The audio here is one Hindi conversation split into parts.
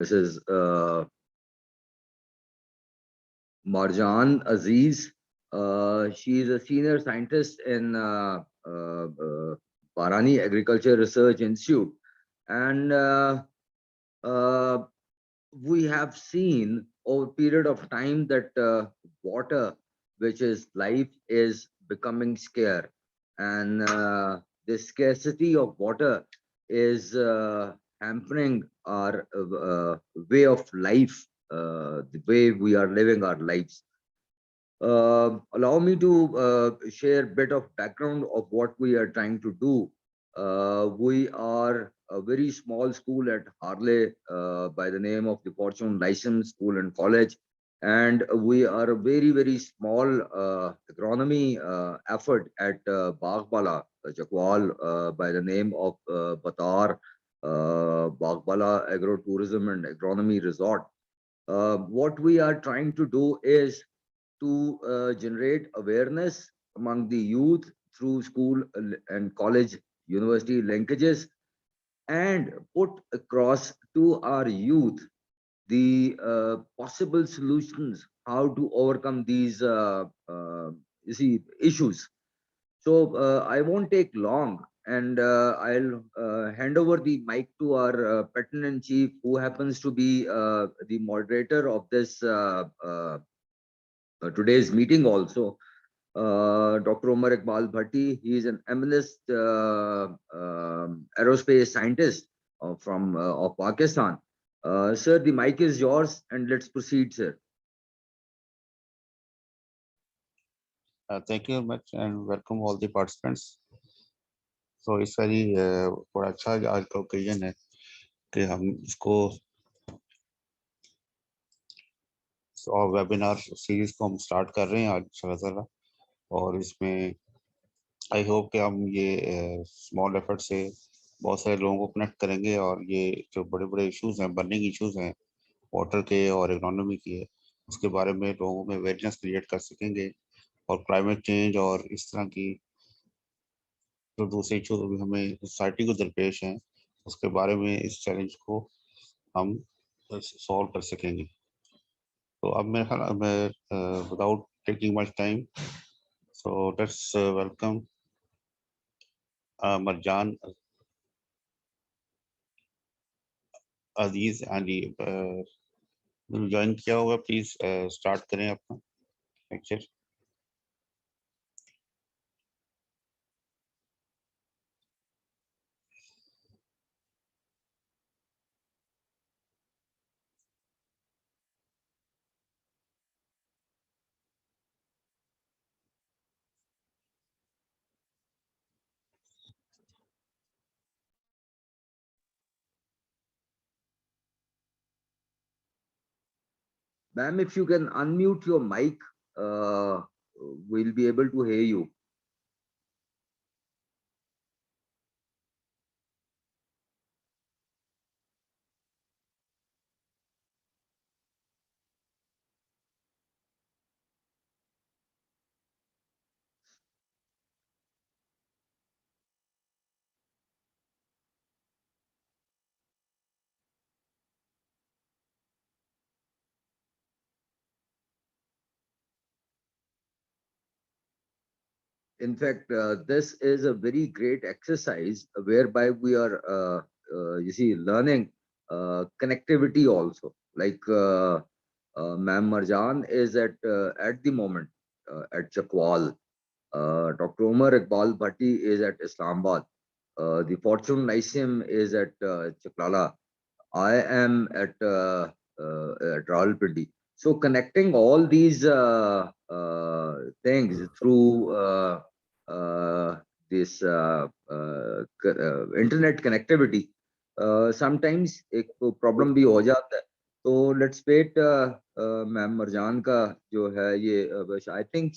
Mrs. Marjan Aziz. She is a senior scientist in Barani Agriculture Research Institute. And uh, we have seen over a period of time that water, which is life, is becoming scarce. And the scarcity of water is hampering our way of life, the way we are living our lives. Allow me to share a bit of background of what we are trying to do. We are a very small school at Harley by the name of the Fortune License School and College. And we are a very, very small agronomy effort at Baghbala, Chakwal, by the name of Batar Baghbala Agro Tourism and Agronomy Resort. What we are trying to do is to generate awareness among the youth through school and college university linkages, and put across to our youth the possible solutions how to overcome these you see issues. So I won't take long, and I'll hand over the mic to our Pattern Chief, who happens to be the moderator of this today's meeting also, Dr. Omar Iqbal Bhatti. He is an eminent aerospace scientist of Pakistan. Sir, the mic is yours, and let's proceed, sir. Thank you very much and welcome all the participants. So इस वाली बड़ा अच्छा आज का ओकेजन है कि हम इसको और वेबिनार सीरीज को हम स्टार्ट कर रहे हैं आज इंशाल्लाह। और इसमें आई होप कि हम ये स्मॉल एफर्ट से बहुत सारे लोगों को कनेक्ट करेंगे और ये जो बड़े बड़े इश्यूज हैं, बर्निंग इश्यूज हैं वाटर के और इकोनॉमी के, उसके बारे में लोगों में अवेयरनेस क्रिएट कर सकेंगे। और क्लाइमेट चेंज और इस तरह की जो दूसरे इशू अभी हमें सोसाइटी को दरपेश हैं, उसके बारे में इस चैलेंज को हम सॉल्व कर सकेंगे। तो अब मेरे ख्याल मैं without taking much time, so let's welcome Marjan Aziz. हाँ जी, ज्वाइन किया होगा, प्लीज स्टार्ट करें अपना lecture. Ma'am, if you can unmute your mic, uh, we'll be able to hear you. In fact, this is a very great exercise whereby we are, you see, learning connectivity also. Like Ma'am Marjan is at the moment at Chakwal. Dr. Umar Iqbal Bhatti is at Islamabad. The Fortune Lyceum is at Chaklala. I am at Rawalpindi. So connecting all these things through this internet connectivity, sometimes एक प्रॉब्लम भी हो जाता है. तो लेट्स वेट मैम मरजान का जो है ये आई थिंक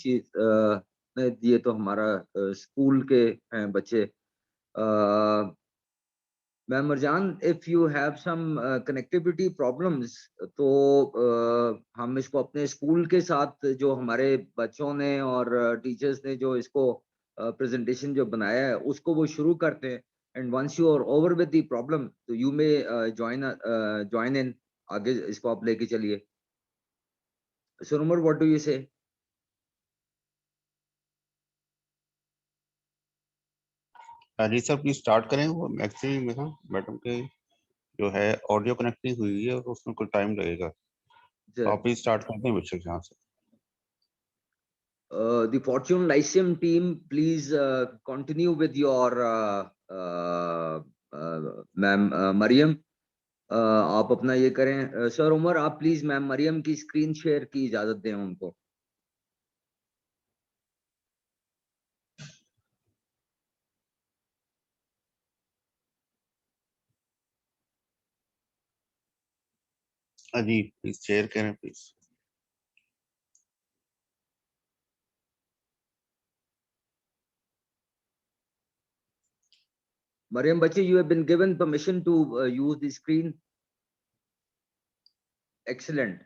ये तो हमारा स्कूल के हैं बच्चे. Ma'am Marjan, if you have some connectivity problems, तो हम इसको अपने स्कूल के साथ, जो हमारे बच्चों ने और टीचर्स ने जो इसको प्रेजेंटेशन जो बनाया है, उसको वो शुरू करते हैं. And once you are over with the problem, तो यू मे ज्वाइन इन. आगे इसको आप लेके चलिए। So Umar, what do you say? जी सर प्लीज स्टार्ट करें। वो एक्चुअली मेरा मैडम के जो है ऑडियो कनेक्ट नहीं हुई है और उसमें कुछ टाइम लगेगा, तो आप प्लीज स्टार्ट करते हैं बेशक यहाँ से। The Fortune Lyceum team, please continue with your ma'am Mariam, आप अपना ये करें। सर उमर, आप प्लीज मैम मरियम की स्क्रीन शेयर की इजाजत दें उनको। जी प्लीज शेयर करें please. Mariam Bachi, you have been given permission to use the screen. Excellent.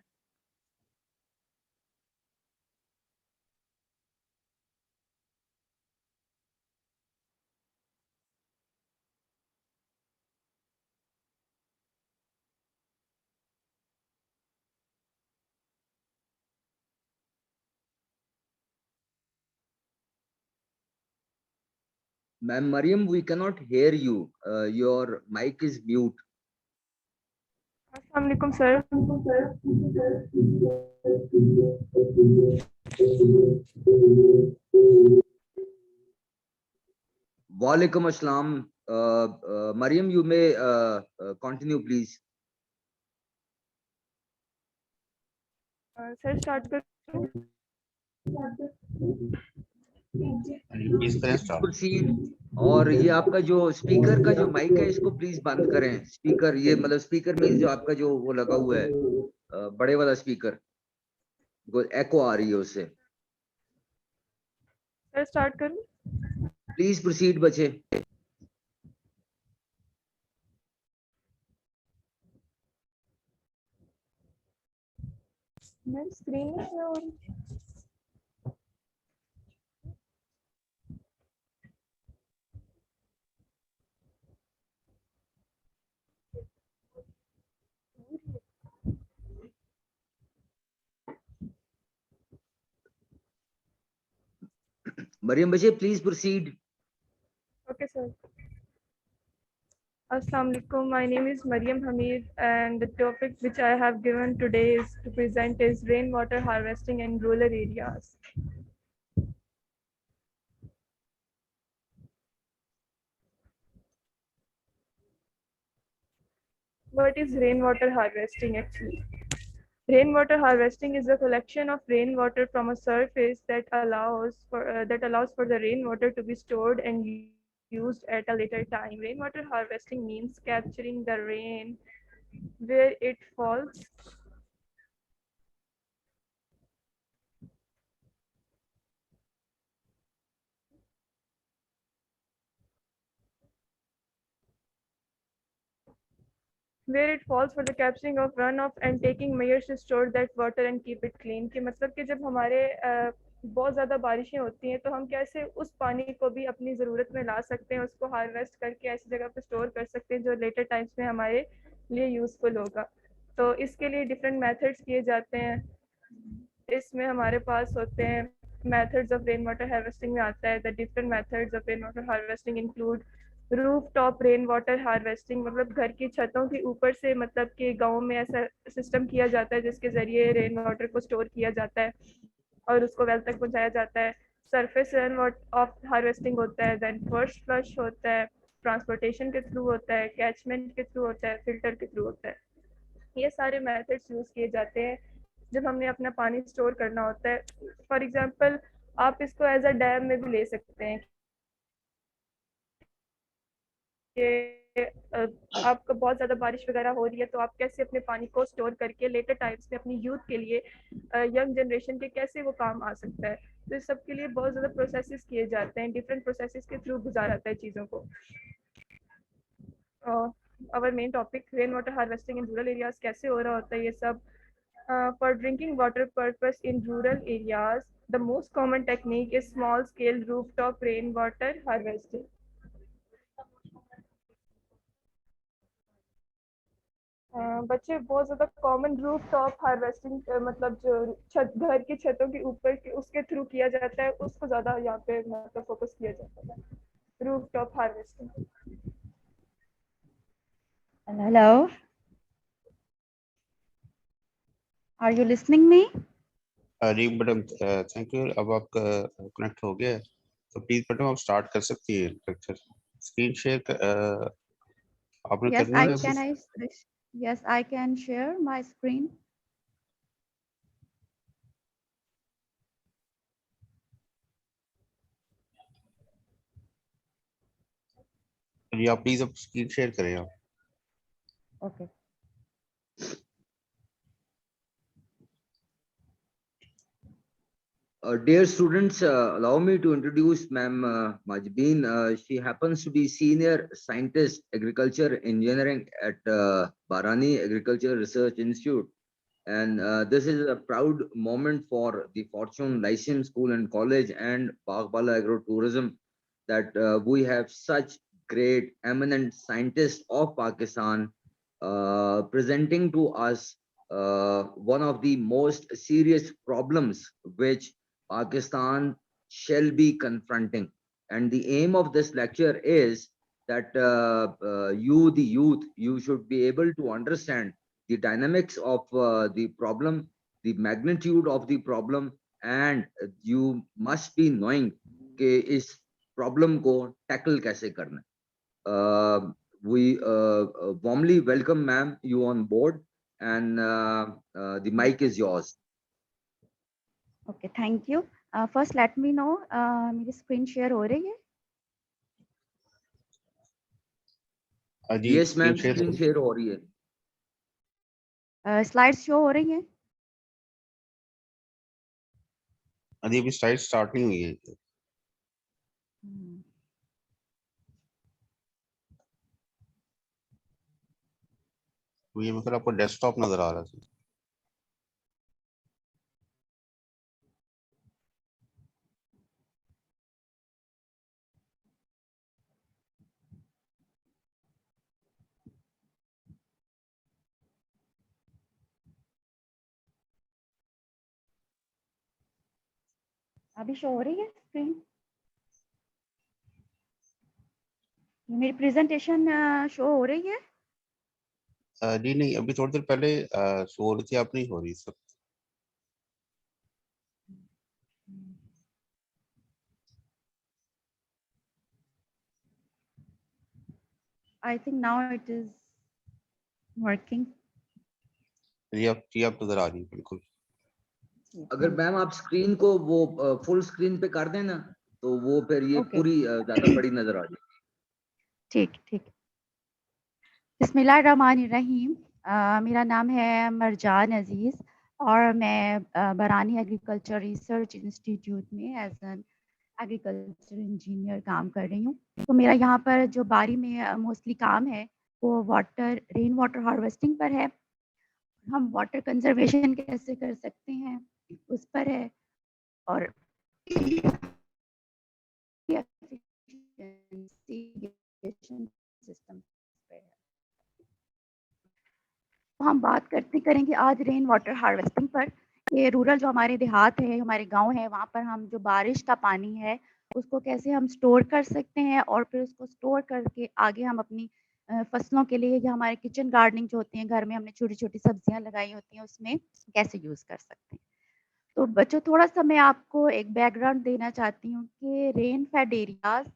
Ma'am Mariam, we cannot hear you. Your mic is mute. अस्सलाम वालेकुम sir. Walaikum assalam. Mariam, you may continue, please. Sir start करूं? प्लीज करें स्टार्ट। Proceed. और ये आपका जो स्पीकर का जो माइक है इसको प्लीज बंद करें। स्पीकर, ये मतलब स्पीकर मीन्स जो आपका जो वो लगा हुआ है बड़े वाला स्पीकर, एको आ रही है उससे। सर स्टार्ट करूं? प्लीज प्रोसीड बच्चे। मैं स्क्रीन में क्या हो रही है? मरियम बच्चे, please proceed. Okay sir. Assalamu alaikum. My name is Mariam Hamid, and the topic which I have given today is to present is rainwater harvesting in rural areas. What is rainwater harvesting actually? Rainwater harvesting is the collection of rainwater from a surface that allows for the rainwater to be stored and used at a later time. Rainwater harvesting means capturing the rain where it falls for the capturing of runoff and taking measures to store that water and keep it clean। कि मतलब कि जब हमारे बहुत ज़्यादा बारिशें होती हैं तो हम कैसे उस पानी को भी अपनी ज़रूरत में ला सकते हैं, उसको हार्वेस्ट करके ऐसी जगह पर स्टोर कर सकते हैं जो लेटर टाइम्स में हमारे लिए यूज़फुल होगा। तो इसके लिए डिफरेंट मेथड्स किए जाते हैं। इसमें हमारे पास होते हैं methods of rainwater harvesting में आता है the different methods of rainwater harvesting include rooftop rain water harvesting, मतलब घर की छतों के ऊपर से, मतलब कि गाँव में ऐसा सिस्टम किया जाता है जिसके ज़रिए रेन वाटर को स्टोर किया जाता है और उसको वेल तक पहुँचाया जाता है। सरफेस रेन ऑफ हार्वेस्टिंग होता है, देन फर्स्ट फ्लश होता है, ट्रांसपोर्टेशन के थ्रू होता है, कैचमेंट के थ्रू होता है, फिल्टर के थ्रू होता है। ये सारे मेथड्स यूज़ किए जाते हैं जब हमने अपना पानी स्टोर करना होता है। फॉर एग्जांपल आप इसको एज अ डैम में भी ले सकते हैं कि आपको बहुत ज़्यादा बारिश वगैरह हो रही है तो आप कैसे अपने पानी को स्टोर करके लेटर टाइम्स में अपनी यूथ के लिए, यंग जनरेशन के कैसे वो काम आ सकता है। तो इस सब के लिए बहुत ज़्यादा प्रोसेसेस किए जाते हैं, डिफरेंट प्रोसेसेस के थ्रू गुजारा जाता है चीज़ों को। Our main topic rain water harvesting in rural areas कैसे हो रहा होता है ये सब। For drinking water purpose in rural areas, the most common technique is small-scale rooftop rainwater harvesting. बच्चे बहुत ज्यादा कॉमन रूफ टॉप हार्वेस्टिंग, मतलब जो छत घर की छतों के ऊपर के उसके थ्रू किया जाता है, उसको ज्यादा यहाँ पे मतलब फोकस किया जाता है, roof top harvesting. Hello, are you listening me? जी मैडम, थैंक यू। अब आप कनेक्ट हो गया है, तो प्लीज मैडम आप स्टार्ट कर सकती है लेक्चर। स्क्रीन शेयर आपने Yes, करनी है can अभी? yes, I can share my screen. जी आप प्लीज अब स्क्रीन शेयर करें आप। Okay. Dear students, allow me to introduce Ma'am Majbeen. She happens to be senior scientist, agriculture engineering at Barani Agriculture Research Institute. And this is a proud moment for the Fortune Lyceum School and College and Baghbala Agro Tourism, that we have such great eminent scientists of Pakistan presenting to us one of the most serious problems which Pakistan shall be confronting. And the aim of this lecture is that you, the youth, you should be able to understand the dynamics of the problem, the magnitude of the problem, and you must be knowing कि इस problem को tackle कैसे करना है. We warmly welcome ma'am you on board, and the mic is yours. Okay, thank you. First, let me know मेरी screen share हो रही है? जी Yes screen ma'am, share screen share हो रही है. Slides show हो रही है? अभी अभी स्लाइड स्टार्ट नहीं हुई है। तो ये मतलब आपको डेस्कटॉप नजर आ रहा है। अभी शो हो रही है स्क्रीन? मेरी प्रेजेंटेशन शो हो रही है? जी नहीं, अभी थोड़ी देर पहले शो हो रही थी, आप नहीं हो रही सब। I think now it is working. जी आप नजर आ रही है बिल्कुल। अगर मैम आप स्क्रीन को वो फुल स्क्रीन पे कर देना, तो वो फिर ये Okay. पूरी ज्यादा बड़ी नजर आ जाएगी. ठीक ठीक। बिस्मिल्लाहिर्रहमानिर्रहीम। मेरा नाम है मरजान अजीज़ और मैं बरानी एग्रीकल्चर रिसर्च इंस्टीट्यूट में एज एन एग्रीकल्चर इंजीनियर काम कर रही हूँ। तो मेरा यहाँ पर जो बारी में मोस्टली काम है वो रेन वाटर हार्वेस्टिंग पर है। हम वाटर कंजर्वेशन कैसे कर सकते हैं उस पर है, और सिस्टम पर है। तो हम बात करेंगे आज रेन वाटर हार्वेस्टिंग पर। ये रूरल जो हमारे देहात है, हमारे गांव है, वहाँ पर हम जो बारिश का पानी है उसको कैसे हम स्टोर कर सकते हैं और फिर उसको स्टोर करके आगे हम अपनी फसलों के लिए या हमारे किचन गार्डनिंग जो होती है, घर में हमने छोटी-छोटी सब्जियां लगाई होती हैं, उसमें कैसे यूज़ कर सकते हैं। तो बच्चों, थोड़ा-सा मैं आपको एक बैकग्राउंड देना चाहती हूँ कि रेन फेड एरियाज़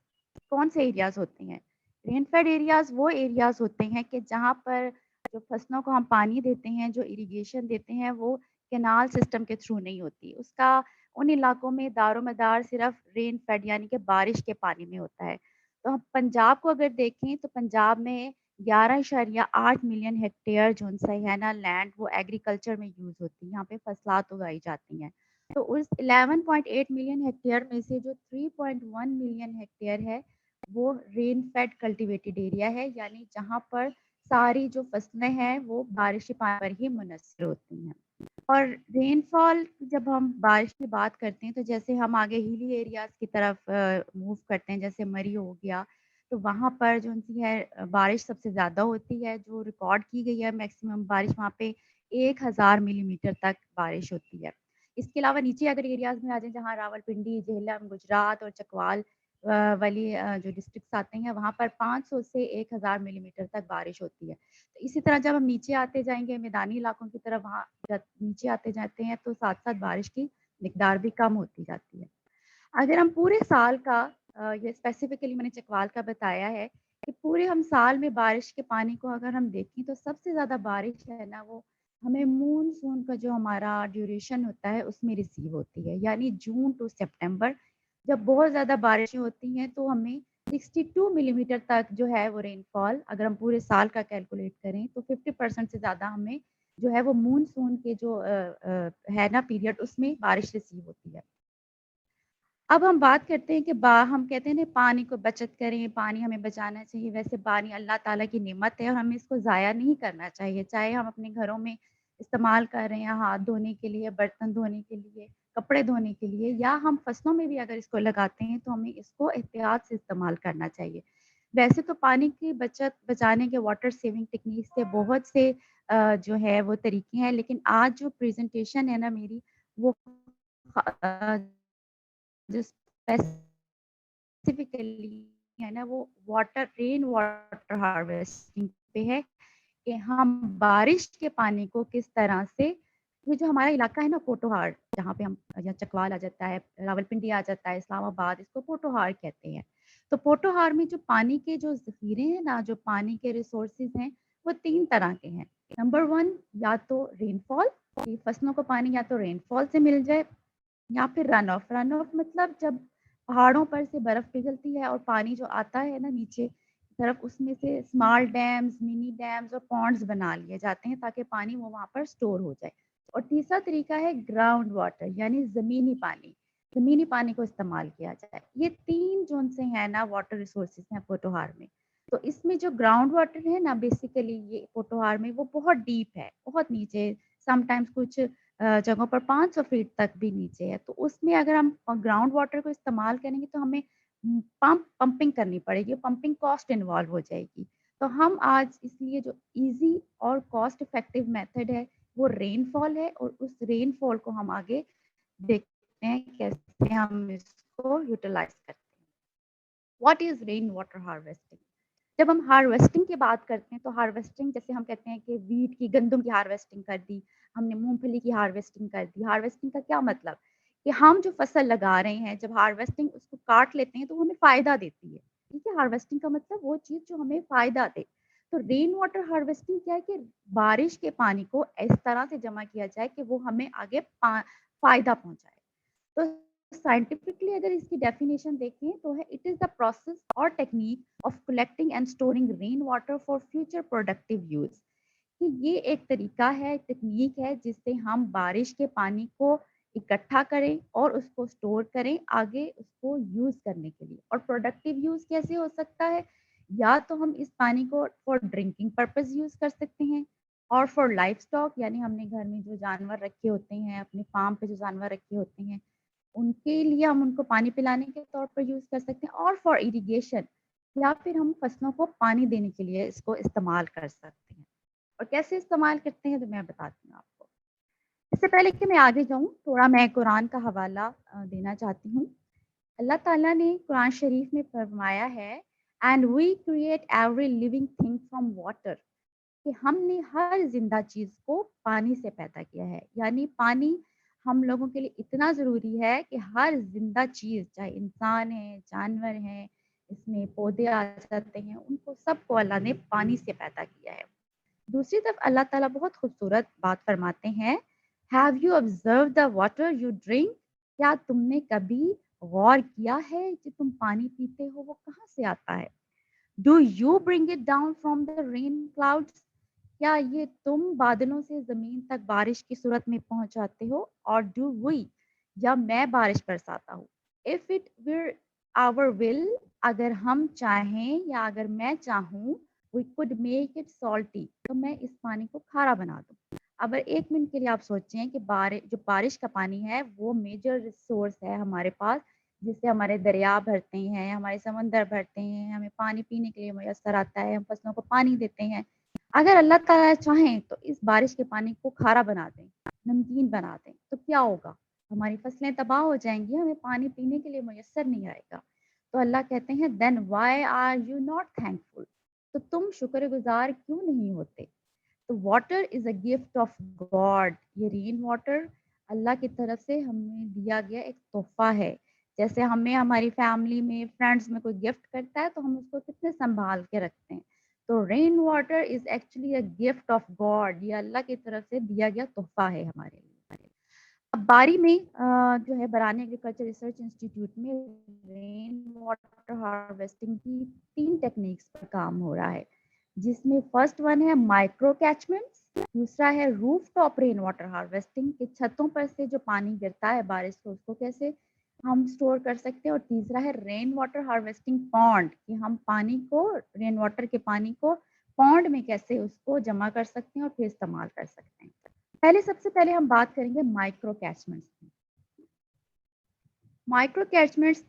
कौन से एरियाज़ होते हैं। रेन फेड एरियाज़ वो एरियाज़ होते हैं कि जहाँ पर जो फसलों को हम पानी देते हैं, जो इरिगेशन देते हैं, वो कैनाल सिस्टम के थ्रू नहीं होती। उसका उन इलाकों में दारोमदार सिर्फ रेन फेड यानी कि बारिश के पानी में होता है। तो हम पंजाब को अगर देखें तो पंजाब में 11.8 मिलियन हेक्टेयर जो सा है ना लैंड, वो एग्रीकल्चर में यूज़ होती है। यहाँ पे फसलात उगाई जाती हैं। तो उस 11.8 मिलियन हेक्टेयर में से जो 3.1 मिलियन हेक्टेयर है वो रेन फेड कल्टीवेटेड एरिया है, यानी जहाँ पर सारी जो फसलें हैं वो बारिशी पानी पर ही मुनहसर होती हैं। और रेनफॉल, जब हम बारिश की बात करते हैं तो जैसे हम आगे हिली एरियाज़ की तरफ मूव करते हैं, जैसे मरी हो गया, तो वहाँ पर जो उनकी है बारिश सबसे ज़्यादा होती है, जो रिकॉर्ड की गई है मैक्सिमम बारिश वहाँ पे 1000 मिलीमीटर तक बारिश होती है। इसके अलावा नीचे अगर एरियाज़ में आ जाएँ जहाँ रावलपिंडी, झेलम, गुजरात और चकवाल वाली जो डिस्ट्रिक्ट्स आते हैं वहाँ पर 500 से 1000 मिलीमीटर तक बारिश होती है। तो इसी तरह जब हम नीचे आते जाएँगे मैदानी इलाकों की तरफ वहाँ जब नीचे आते जाते हैं तो साथ-साथ बारिश की मिकदार भी कम होती जाती है। अगर हम पूरे साल का ये स्पेसिफिकली मैंने चकवाल का बताया है कि पूरे हम साल में बारिश के पानी को अगर हम देखें तो सबसे ज़्यादा बारिश है ना वो हमें मानसून का जो हमारा ड्यूरेशन होता है उसमें रिसीव होती है। यानी जून टू सितंबर जब बहुत ज़्यादा बारिशें होती हैं तो हमें 62 मिलीमीटर तक जो है वो रेनफॉल अगर हम पूरे साल का कैलकुलेट करें तो 50% से ज़्यादा हमें जो है वो मानसून के जो है ना पीरियड उसमें बारिश रिसीव होती है। अब हम बात करते हैं कि बा हम कहते हैं ना पानी को बचत करें, पानी हमें बचाना चाहिए। वैसे पानी अल्लाह ताला की नेमत है और हमें इसको ज़ाया नहीं करना चाहिए। चाहे हम अपने घरों में इस्तेमाल कर रहे हैं, हाथ धोने के लिए, बर्तन धोने के लिए, कपड़े धोने के लिए या हम फसलों में भी अगर इसको लगाते हैं तो हमें इसको एहतियात से इस्तेमाल करना चाहिए। वैसे तो पानी की बचत बचाने के वाटर सेविंग टेक्निक्स के बहुत से जो है वो तरीके हैं, लेकिन आज जो प्रेज़ेंटेशन है ना मेरी वो अ, जो स्पेसिफिकली है ना वो रेन वाटर हार्वेस्टिंग पे है कि हम बारिश के पानी को किस तरह से ये जो हमारा इलाका है ना पोटोहार जहाँ पे हम या चकवाल आ जाता है, रावलपिंडी आ जाता है, इस्लामाबाद इसको पोटोहार कहते हैं। तो पोटोहार में जो पानी के जो ज़ख़ीरे हैं ना, जो पानी के रिसोर्सेज़ हैं, वो 3 तरह के हैं। नंबर 1 या तो रेनफॉल कि फसलों को पानी या तो रेनफॉल से मिल जाए या फिर रन ऑफ। रन ऑफ मतलब जब पहाड़ों पर से बर्फ पिघलती है और पानी जो आता है ना नीचे की तरफ उसमें से स्मॉल डैम्स, मिनी डैम्स और पॉन्ड्स बना लिए जाते हैं ताकि पानी वो वहाँ पर स्टोर हो जाए। और तीसरा तरीका है ग्राउंड वाटर यानी ज़मीनी पानी। ज़मीनी पानी को इस्तेमाल किया जाए। ये 3 जोन से हैं ना वाटर रिसोर्सेज़ हैं पोटोहार में। तो इसमें जो ग्राउंड वाटर है ना बेसिकली ये पोटोहार में वो बहुत डीप है, बहुत नीचे समटाइम्स कुछ जगहों पर 500 फीट तक भी नीचे है। तो उसमें अगर हम ग्राउंड वाटर को इस्तेमाल करेंगे तो हमें पंपिंग करनी पड़ेगी, पंपिंग कॉस्ट इन्वॉल्व हो जाएगी। तो हम आज इसलिए जो ईज़ी और कॉस्ट इफेक्टिव मेथड है वो रेनफॉल है और उस रेनफॉल को हम आगे देखते हैं कैसे हम इसको यूटिलाइज़ करते हैं। What is rain water harvesting? जब हम हार्वेस्टिंग की बात करते हैं तो हार्वेस्टिंग जैसे हम कहते हैं कि वीट की गंदम की हार्वेस्टिंग कर दी, हमने मूँगफली की हार्वेस्टिंग कर दी। हार्वेस्टिंग का क्या मतलब? कि हम जो फसल लगा रहे हैं जब हार्वेस्टिंग उसको काट लेते हैं तो वो हमें फ़ायदा देती है। ठीक है? हार्वेस्टिंग का मतलब वो चीज़ जो हमें फ़ायदा दे। तो रेन वाटर हार्वेस्टिंग क्या है कि बारिश के पानी को इस तरह से जमा किया जाए कि वो हमें आगे फ़ायदा पहुँचाए। तो साइंटिफिकली अगर इसकी डेफिनेशन देखें तो है इट इज़ द प्रोसेस और technique of collecting and storing rain water for future productive use कि ये एक तरीका है, तकनीक है जिससे हम बारिश के पानी को इकट्ठा करें और उसको स्टोर करें आगे उसको यूज़ करने के लिए। और प्रोडक्टिव यूज़ कैसे हो सकता है? या तो हम इस पानी को फॉर ड्रिंकिंग पर्पज़ यूज़ कर सकते हैं और फॉर लाइवस्टॉक यानी हमने घर में जो जानवर रखे होते हैं, अपने फार्म पे जो जानवर रखे होते हैं उनके लिए हम उनको पानी पिलाने के तौर पर यूज़ कर सकते हैं और फॉर इरिगेशन या फिर हम फसलों को पानी देने के लिए इसको इस्तेमाल कर सकते हैं। और कैसे इस्तेमाल करते हैं तो मैं बताती हूँ आपको। इससे पहले कि मैं आगे जाऊँ थोड़ा मैं कुरान का हवाला देना चाहती हूँ। अल्लाह ताला ने कुरान शरीफ में फरमाया है and we create every living thing from water कि हमने हर ज़िंदा चीज़ को पानी से पैदा किया है। यानी पानी हम लोगों के लिए इतना ज़रूरी है कि हर ज़िंदा चीज़ चाहे इंसान है, जानवर हैं, इसमें पौधे आ जाते हैं, उनको सबको अल्लाह ने पानी से पैदा किया है। दूसरी तरफ अल्लाह ताला बहुत खूबसूरत बात फरमाते हैं, have you observe the water you drink? क्या तुमने कभी गौर किया है कि तुम पानी पीते हो वो कहाँ से आता है? Do you bring it down from the rain clouds? क्या ये तुम बादलों से ज़मीन तक बारिश की सूरत में पहुँचाते हो? और डू वी या मैं बारिश बरसाता हूँ? If it were our will अगर हम चाहें या अगर मैं चाहूँ we could make it salty तो मैं इस पानी को खारा बना दूँ। अगर 1 मिनट के लिए आप सोचें कि जो बारिश का पानी है वो मेजर रिसोर्स है हमारे पास जिससे हमारे दरिया भरते हैं, हमारे समंदर भरते हैं, हमें पानी पीने के लिए मुयस्सर आता है, हम फसलों को पानी देते हैं। अगर अल्लाह ताला चाहें तो इस बारिश के पानी को खारा बना दें, नमकीन बना दें, तो क्या होगा? हमारी फसलें तबाह हो जाएँगी, हमें पानी पीने के लिए मुयस्सर नहीं आएगा। तो अल्लाह कहते हैं then why are you not thankful? तो तुम शुक्रगुज़ार क्यों नहीं होते? तो water is a gift of God. ये रेन वाटर अल्लाह की तरफ से हमें दिया गया एक तोहफ़ा है। जैसे हमें हमारी फैमिली में, फ्रेंड्स में कोई गिफ्ट करता है तो हम उसको कितने सँभाल के रखते हैं। तो rain water is actually a gift of God. ये अल्लाह की तरफ से दिया गया तोहफ़ा है हमारे लिए। अब बारी में जो है बरानी एग्रीकल्चर रिसर्च इंस्टीट्यूट में रेन वाटर हार्वेस्टिंग की 3 टेक्निक्स पर काम हो रहा है, जिसमें फर्स्ट वन है माइक्रो कैचमेंट्स, दूसरा है roof top rain water harvesting कि छतों पर से जो पानी गिरता है बारिश को उसको कैसे हम स्टोर कर सकते हैं, और तीसरा है रेन वाटर हार्वेस्टिंग पॉन्ड कि हम पानी को, रेन वाटर के पानी को पॉन्ड में कैसे उसको जमा कर सकते हैं और फिर इस्तेमाल कर सकते हैं। सबसे पहले हम बात करेंगे माइक्रो कैचमेंट्स की। माइक्रो कैचमेंट्स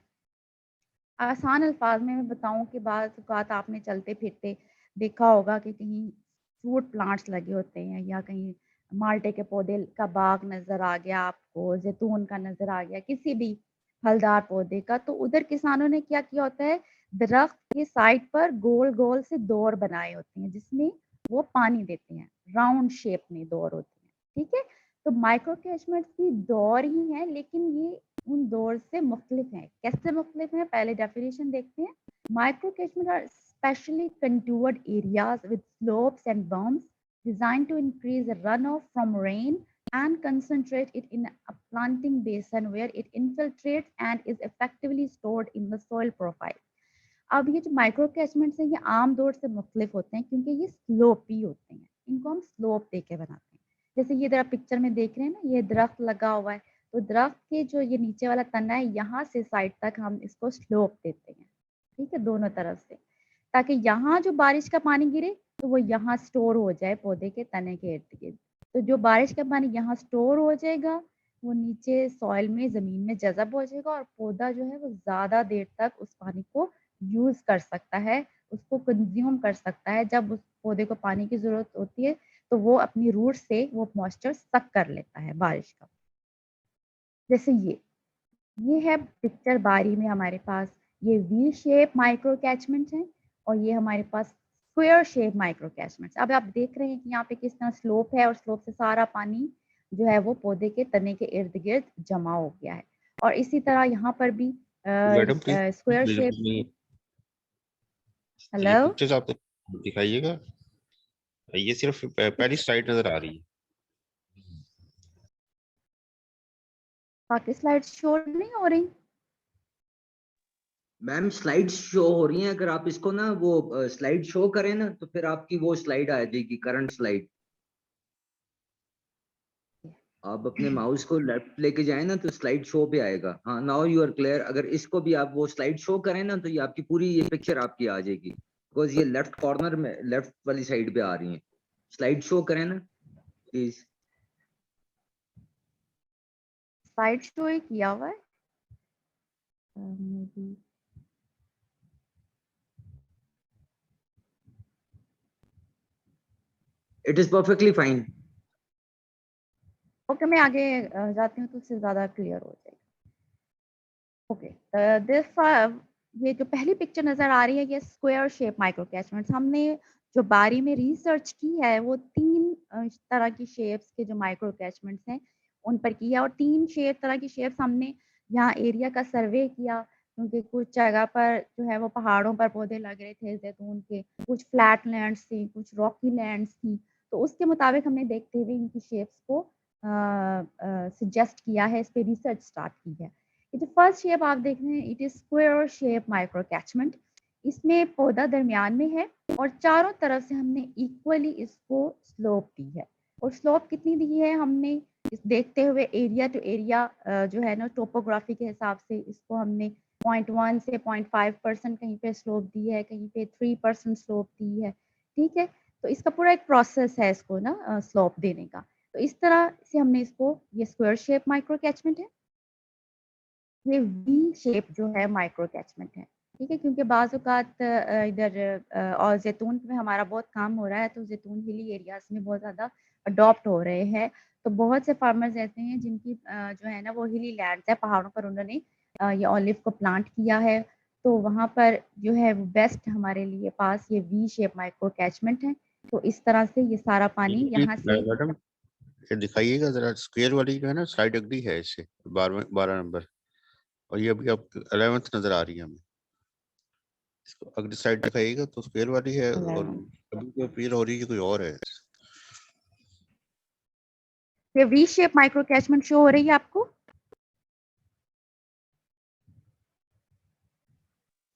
आसान अल्फाज में मैं बताऊं कि बाज़ औक़ात आपने चलते-फिरते देखा होगा कि कहीं फ्रूट प्लांट्स लगे होते हैं या कहीं माल्टे के पौधे का बाग नज़र आ गया आपको, ज़ैतून का नज़र आ गया, किसी भी फलदार पौधे का, तो उधर किसानों ने क्या किया होता है, दरख्त के साइड पर गोल-गोल से दौर बनाए होते हैं जिसमें वो पानी देते हैं, राउंड शेप में दौर होते हैं, ठीक है? तो माइक्रो कैचमेंट्स भी दौर ही हैं लेकिन ये उन दौर से मुख्तलिफ हैं। कैसे मुख्तलिफ हैं? पहले डेफिनेशन देखते हैं। Micro catchment are specially contoured areas with slopes and berms designed to increase the runoff from rain and concentrate it in a planting basin where it infiltrates and is effectively stored in the soil profile. अब ये जो माइक्रो कैचमेंट्स हैं ये आम दौर से मुख्तलिफ होते हैं क्योंकि ये स्लोपी होते हैं। इनको हम स्लोप दे के बनाते हैं। जैसे ये इधर आप पिक्चर में देख रहे हैं ना, ये दरख्त लगा हुआ है, तो दरख्त के जो ये नीचे वाला तना है यहाँ से साइड तक हम इसको स्लोप देते हैं, ठीक है, दोनों तरफ से, ताकि यहाँ जो बारिश का पानी गिरे तो वो यहाँ स्टोर हो जाए पौधे के तने के इर्द गिर्द। तो जो बारिश का पानी यहाँ स्टोर हो जाएगा वो नीचे सॉइल में, ज़मीन में जज़ब हो जाएगा और पौधा जो है वो ज़्यादा देर तक उस पानी को यूज़ कर सकता है, उसको कंज़्यूम कर सकता है। जब उस पौधे को पानी की ज़रूरत होती है तो वो अपनी रूट से वो मॉइस्चर सक कर लेता है बारिश का। जैसे ये है पिक्चर बारी में हमारे पास, ये वी शेप माइक्रो कैचमेंट्स हैं और ये हमारे पास स्क्वायर शेप माइक्रो कैचमेंट्स। अब आप देख रहे हैं कि यहाँ पे किस तरह स्लोप है और स्लोप से सारा पानी जो है वो पौधे के तने के इर्द-गिर्द जमा हो गया है। और इसी तरह यहाँ पर भी मैडम प्लीज स्क्वायर शेप। ये हेलो? पिक्चर्स आप दिखाइएगा। ये सिर्फ पहली स्लाइड नजर आ रही है। बाकी स्लाइड्स शो नहीं हो रही? मैम स्लाइड शो हो रही हैं, अगर आप इसको ना वो स्लाइड शो करें ना तो फिर आपकी वो स्लाइड आ जाएगी, करंट स्लाइड। आप अपने माउस को लेफ्ट लेके जाए ना तो स्लाइड शो पे आएगा। हाँ, नाउ यू आर क्लियर। अगर इसको भी आप वो स्लाइड शो करें ना तो ये आपकी पूरी ये पिक्चर आपकी आ जाएगी, बिकॉज ये लेफ्ट कॉर्नर में लेफ्ट वाली साइड पे आ रही है। स्लाइड शो करें ना प्लीज। स्लाइड शो ही किया हुआ है। maybe it is perfectly fine. Okay, मैं आगे जाती हूँ तो उससे ज़्यादा क्लियर हो जाएगा। ओके, दिस ये जो पहली पिक्चर नज़र आ रही है ये स्क्वायर शेप माइक्रो कैचमेंट्स। हमने जो बारी में रिसर्च की है वो 3 तरह की शेप्स के जो माइक्रो कैचमेंट्स हैं उन पर की है और 3 तरह की शेप्स हमने यहाँ एरिया का सर्वे किया क्योंकि कुछ जगह पर जो है वो पहाड़ों पर पौधे लग रहे थे ज़ैतून के, कुछ फ्लैट लैंड्स थी, कुछ रॉकी लैंड्स थी। तो उसके मुताबिक हमने देखते हुए इनकी शेप्स को सजेस्ट किया है, इस पे रिसर्च स्टार्ट की है। ये जो फर्स्ट शेप आप देख रहे हैं it is square shape micro catchment. इसमें पौधा दरमियान में है और चारों तरफ से हमने इक्वली इसको स्लोप दी है। और स्लोप कितनी दी है हमने इस देखते हुए एरिया टू एरिया जो है ना टोपोग्राफी के हिसाब से इसको हमने 0.1 से 0.5% कहीं पे स्लोप दी है, कहीं पे 3% स्लोप दी है, ठीक है। तो इसका पूरा एक प्रोसेस है इसको ना स्लोप देने का। तो इस तरह से हमने इसको, ये स्क्वायर शेप माइक्रो कैचमेंट है। ये वी शेप जो है माइक्रो कैचमेंट है, ठीक है, क्योंकि बाज़ औक़ात इधर और ज़ैतून में हमारा बहुत काम हो रहा है, तो ज़ैतून हिली एरियाज़ में बहुत ज़्यादा अडॉप्ट हो रहे हैं। तो बहुत से फार्मर्स ऐसे हैं जिनकी जो है ना वो हिली लैंड्स है, पहाड़ों पर उन्होंने ये ऑलिव को प्लांट किया है, तो वहाँ पर जो है वो बेस्ट हमारे लिए पास ये वी शेप माइक्रो कैचमेंट है। तो इस तरह से ये सारा पानी यहाँ से मैडम ये दिखाइएगा जरा, स्क्वायर वाली जो है ना स्लाइड अगली है इससे 12 नंबर, और ये अभी आप 11th नजर आ रही है हमें। इसको अगली साइड दिखाइएगा तो स्क्वायर वाली है, और अभी जो अपीयर हो रही है कोई और है। ये V shape micro catchment show हो रही है आपको?